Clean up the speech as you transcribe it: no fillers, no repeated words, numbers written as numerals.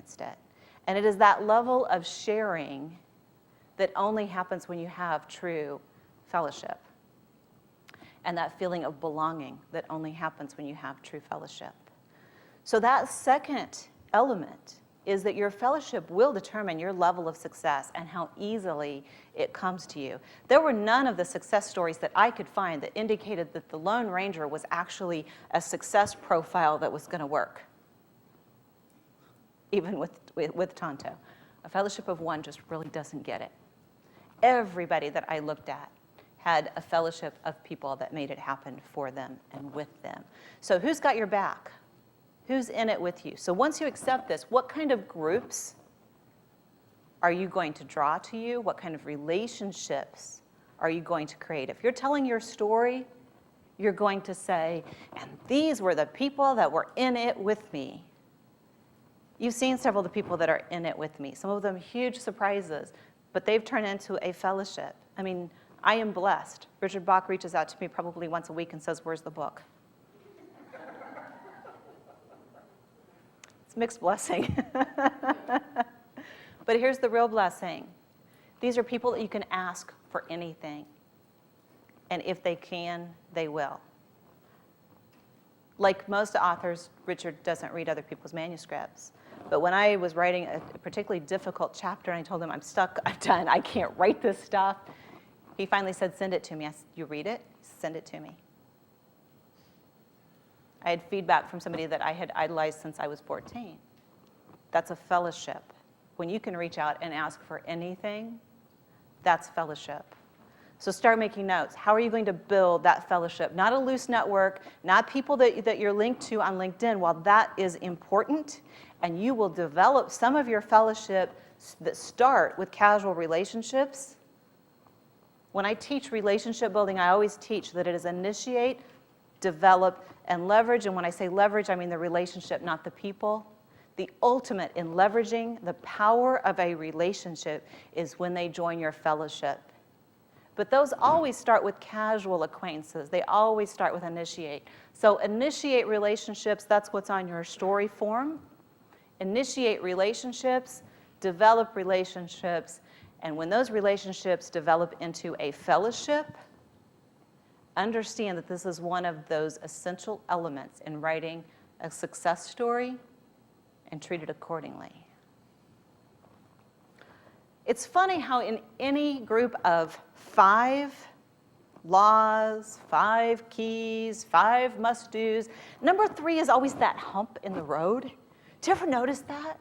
experienced it. And it is that level of sharing that only happens when you have true fellowship. And that feeling of belonging that only happens when you have true fellowship. So that second element is that your fellowship will determine your level of success and how easily it comes to you. There were none of the success stories that I could find that indicated that the Lone Ranger was actually a success profile that was going to work, even with Tonto. A fellowship of one just really doesn't get it. Everybody that I looked at had a fellowship of people that made it happen for them and with them. So who's got your back? Who's in it with you? So once you accept this, what kind of groups are you going to draw to you? What kind of relationships are you going to create? If you're telling your story, you're going to say, and these were the people that were in it with me. You've seen several of the people that are in it with me. Some of them huge surprises, but they've turned into a fellowship. I mean, I am blessed. Richard Bach reaches out to me probably once a week and says, "Where's the book?" It's mixed blessing. But here's the real blessing. These are people that you can ask for anything. And if they can, they will. Like most authors, Richard doesn't read other people's manuscripts. But when I was writing a particularly difficult chapter and I told him, I'm stuck, I'm done, I can't write this stuff, he finally said, send it to me. I said, you read it? Send it to me. I had feedback from somebody that I had idolized since I was 14. That's a fellowship. When you can reach out and ask for anything, that's fellowship. So start making notes. How are you going to build that fellowship? Not a loose network, not people that you're linked to on LinkedIn. While that is important, and you will develop some of your fellowship that start with casual relationships. When I teach relationship building, I always teach that it is initiate, develop, and leverage. And when I say leverage, I mean the relationship, not the people. The ultimate in leveraging the power of a relationship is when they join your fellowship. But those always start with casual acquaintances. They always start with initiate. So initiate relationships, that's what's on your story form. Initiate relationships, develop relationships, and when those relationships develop into a fellowship, understand that this is one of those essential elements in writing a success story and treat it accordingly. It's funny how in any group of 5 laws, 5 keys, 5 must-dos, number 3 is always that hump in the road. Do you ever notice that?